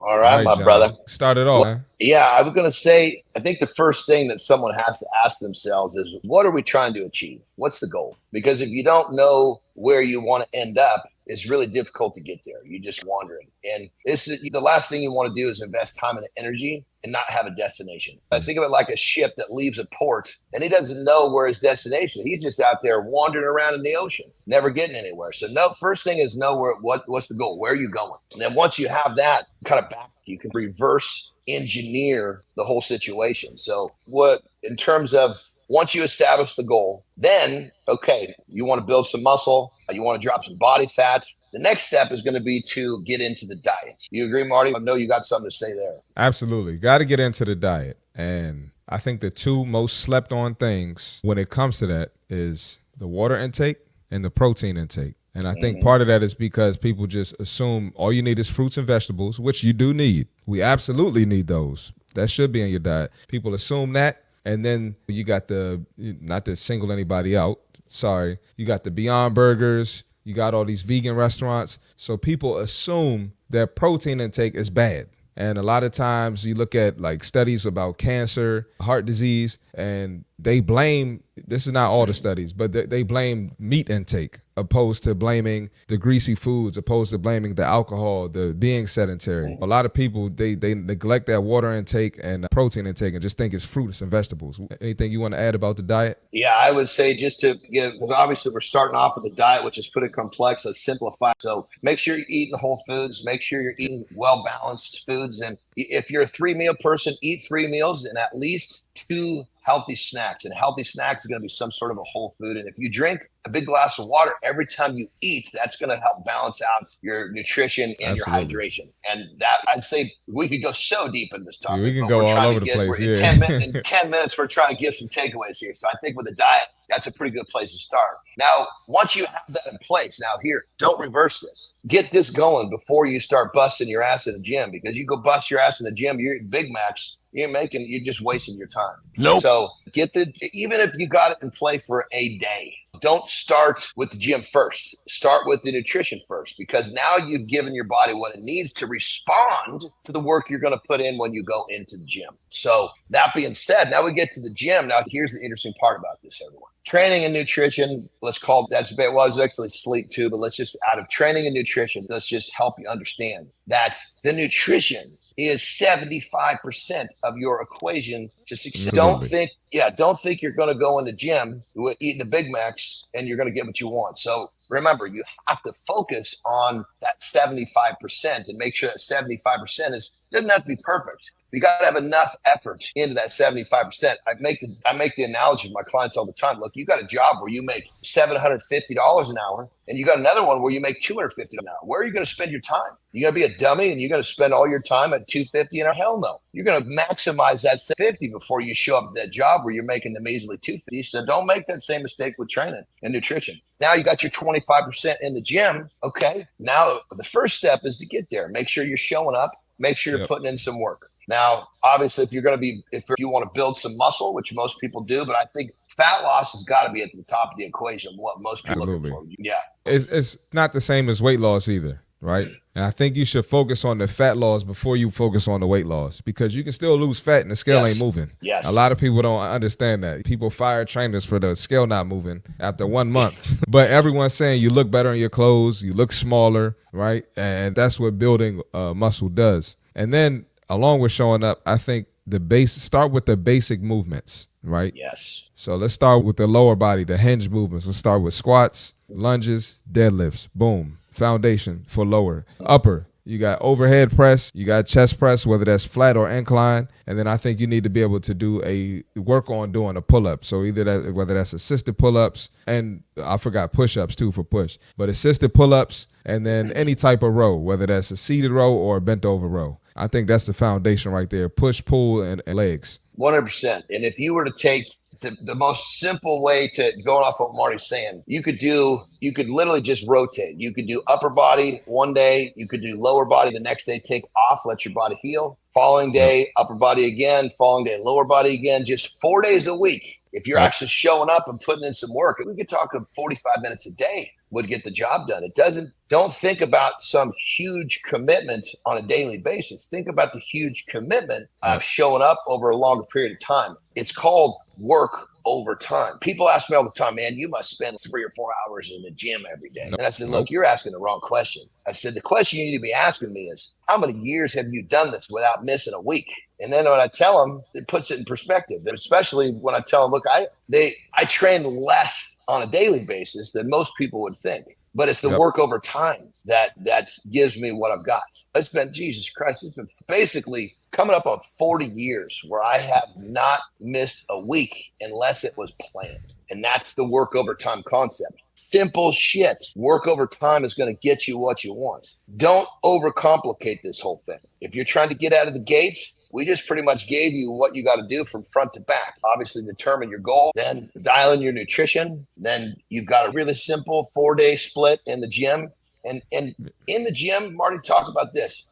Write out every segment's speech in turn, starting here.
All All right, right, my John. brother. Start it off, Well, man. yeah, I was going to say, I think the first thing that someone has to ask themselves is, what are we trying to achieve? What's the goal? Because if you don't know where you want to end up, it's really difficult to get there. You're just wandering. And this is the last thing you want to do is invest time and energy and not have a destination. I think of it like a ship that leaves a port and he doesn't know where his destination is. He's just out there wandering around in the ocean, never getting anywhere. So no, first thing is know what's the goal? Where are you going? And then once you have that kind of back, you can reverse engineer the whole situation. So what in terms of once you establish the goal, then okay, you want to build some muscle, you want to drop some body fats. The next step is going to be to get into the diet. You agree, Marty? I know you got something to say there. Absolutely. Got to get into the diet. And I think the two most slept on things when it comes to that is the water intake and the protein intake. And I think part of that is because people just assume all you need is fruits and vegetables, which you do need. We absolutely need those. That should be in your diet. People assume that. And then you got the, not to single anybody out, sorry, you got the Beyond Burgers, you got all these vegan restaurants. So people assume their protein intake is bad. And a lot of times you look at like studies about cancer, heart disease, and they blame, this is not all the studies, but they blame meat intake opposed to blaming the greasy foods, opposed to blaming the alcohol, the being sedentary. A lot of people, they neglect that water intake and protein intake and just think it's fruits and vegetables. Anything you want to add about the diet? Yeah, I would say just to give, because obviously we're starting off with a diet, which is pretty complex. Let's simplify. So make sure you're eating whole foods. Make sure you're eating well balanced foods. And if you're a 3 meal person, eat 3 meals and at least two healthy snacks. And healthy snacks is going to be some sort of a whole food. And if you drink a big glass of water every time you eat, that's going to help balance out your nutrition and your Absolutely. hydration. And that I'd say we could go so deep in this Yeah, we topic, can but we're go all trying to over the get we're place. in Yeah. 10 minutes. In 10 minutes, we're trying to give some takeaways here. So I think with the diet, that's a pretty good place to start. Now, once you have that in place, now here, don't reverse this. Get this going before you start busting your ass in the gym, because you go bust your ass in the gym, you're eating Big Macs, you're just wasting your time. Nope. So even if you got it in play for a day, don't start with the gym first. Start with the nutrition first, because now you've given your body what it needs to respond to the work you're going to put in when you go into the gym. So that being said, now we get to the gym. Now here's the interesting part about this, everyone. Training and nutrition, let's call that's well, it's actually sleep too, but let's just out of training and nutrition, let's just help you understand that the nutrition is 75% of your equation to success. Absolutely. Don't think you're going to go in the gym eating the Big Macs and you're going to get what you want. So remember, you have to focus on that 75% and make sure that 75% doesn't have to be perfect. You got to have enough effort into that 75%. I make the analogy with my clients all the time. Look, you got a job where you make $750 an hour, and you got another one where you make $250 an hour. Where are you going to spend your time? You going to be a dummy and you're going to spend all your time at $250 an hour? Hell no. You're going to maximize that 750 before you show up at that job where you're making the measly $250. So don't make that same mistake with training and nutrition. Now you got your 25% in the gym. Okay. Now the first step is to get there. Make sure you're showing up. Make sure you're putting in some work. Now, obviously, if you want to build some muscle, which most people do, but I think fat loss has got to be at the top of the equation of what most people are looking for. Yeah. It's not the same as weight loss either, right? And I think you should focus on the fat loss before you focus on the weight loss, because you can still lose fat and the scale ain't moving. Yes. A lot of people don't understand that. People fire trainers for the scale not moving after 1 month. But everyone's saying you look better in your clothes, you look smaller, right? And that's what building muscle does. And then along with showing up, I think start with the basic movements, right? Yes. So let's start with the lower body, the hinge movements. Let's start with squats, lunges, deadlifts. Boom. Foundation for lower. Upper, you got overhead press, you got chest press, whether that's flat or incline. And then I think you need to be able to work on doing a pull-up. So whether that's assisted pull-ups, and I forgot push-ups too for push, but assisted pull-ups, and then any type of row, whether that's a seated row or a bent over row. I think that's the foundation right there. Push, pull, and legs. 100%. And if you were to take the most simple way to going off what Marty's saying, you could literally just rotate. You could do upper body one day, you could do lower body the next day, take off, let your body heal. Following day, upper body again, following day, lower body again, just 4 days a week. If you're actually showing up and putting in some work, we could talk 45 minutes a day would get the job done. Don't think about some huge commitment on a daily basis. Think about the huge commitment of showing up over a longer period of time. It's called work over time. People ask me all the time, man, you must spend 3 or 4 hours in the gym every day. And I said, look, you're asking the wrong question. I said, the question you need to be asking me is, how many years have you done this without missing a week? And then when I tell them, it puts it in perspective, especially when I tell them, look, I train less on a daily basis than most people would think. But it's the work over time that gives me what I've got. It's been, Jesus Christ, it's been basically coming up on 40 years where I have not missed a week unless it was planned. And that's the work over time concept. Simple shit. Work over time is going to get you what you want. Don't overcomplicate this whole thing. If you're trying to get out of the gates, we just pretty much gave you what you got to do from front to back. Obviously, determine your goal, then dial in your nutrition. Then you've got a really simple 4-day split in the gym. And in the gym, Marty, talk about this.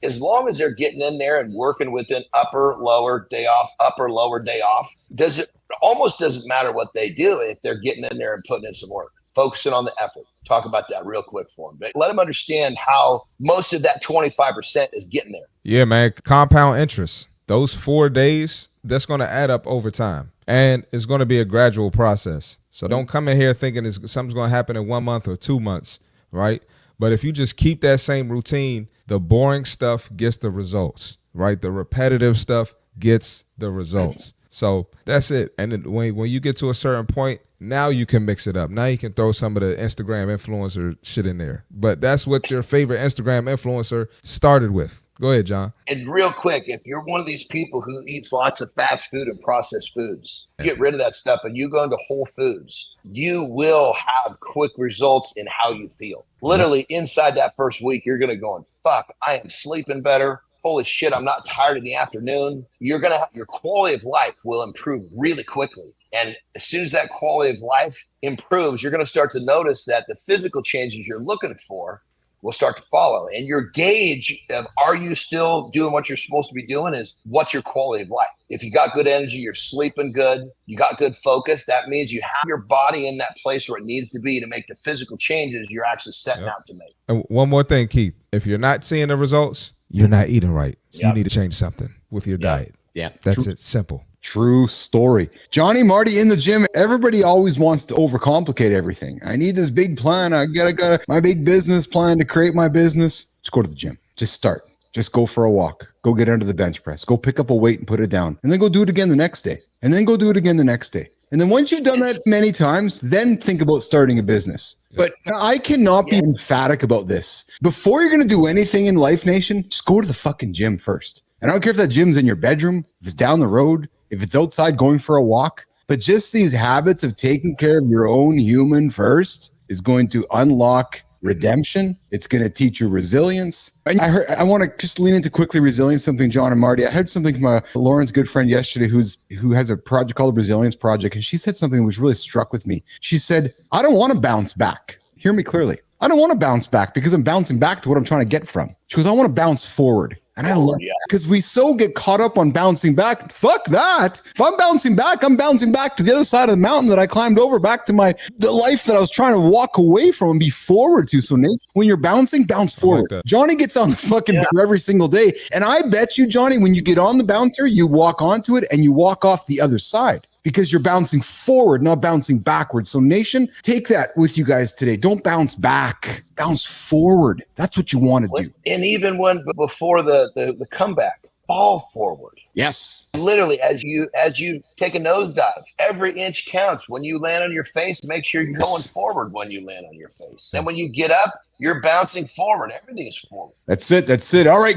As long as they're getting in there and working within upper, lower, day off, it almost doesn't matter what they do if they're getting in there and putting in some work. Focusing on the effort. Talk about that real quick for them. But let them understand how most of that 25% is getting there. Yeah, man. Compound interest. Those 4 days, that's going to add up over time. And it's going to be a gradual process. So don't come in here thinking something's going to happen in 1 month or 2 months, right? But if you just keep that same routine, the boring stuff gets the results, right? The repetitive stuff gets the results. So that's it. And then when you get to a certain point, now you can mix it up. Now you can throw some of the Instagram influencer shit in there. But that's what your favorite Instagram influencer started with. Go ahead, John. And real quick, if you're one of these people who eats lots of fast food and processed foods, get rid of that stuff and you go into Whole Foods, you will have quick results in how you feel. Literally inside that first week, you're going to go, fuck, I am sleeping better. Holy shit, I'm not tired in the afternoon. You're going to have your quality of life will improve really quickly. And as soon as that quality of life improves, you're going to start to notice that the physical changes you're looking for will start to follow. And your gauge of are you still doing what you're supposed to be doing is what's your quality of life. If you got good energy, you're sleeping good, you got good focus, that means you have your body in that place where it needs to be to make the physical changes you're actually setting out to make. And one more thing, Keith, if you're not seeing the results, you're not eating right. You need to change something with your diet. Yeah. That's it. Simple. True story. Johnny, Marty in the gym. Everybody always wants to overcomplicate everything. I need this big plan. I got my big business plan to create my business. Just go to the gym. Just start. Just go for a walk. Go get under the bench press. Go pick up a weight and put it down. And then go do it again the next day. And then go do it again the next day. And then once you've done that many times, then think about starting a business. But I cannot be emphatic about this. Before you're going to do anything in Life Nation, just go to the fucking gym first. And I don't care if that gym's in your bedroom, if it's down the road, if it's outside going for a walk, but just these habits of taking care of your own human first is going to unlock redemption. It's going to teach you resilience. And I want to just lean into quickly resilience, something John and Marty. I heard something from Lauren's good friend yesterday who has a project called the Resilience Project. And she said something which really struck with me. She said, I don't want to bounce back. Hear me clearly. I don't want to bounce back because I'm bouncing back to what I'm trying to get from. She goes, I want to bounce forward. And I love it because we so get caught up on bouncing back. Fuck that. If I'm bouncing back to the other side of the mountain that I climbed over, back to the life that I was trying to walk away from and be forward to. So Nate, when you're bouncing, bounce forward. Like Johnny gets on the fucking bouncer every single day. And I bet you, Johnny, when you get on the bouncer, you walk onto it and you walk off the other side. Because you're bouncing forward, not bouncing backwards. So nation, take that with you guys today. Don't bounce back, bounce forward. That's what you want to do. And even before the comeback, fall forward. Yes. Literally, as you take a nosedive, every inch counts. When you land on your face, make sure you're going forward when you land on your face. And when you get up, you're bouncing forward. Everything is forward. That's it. All right.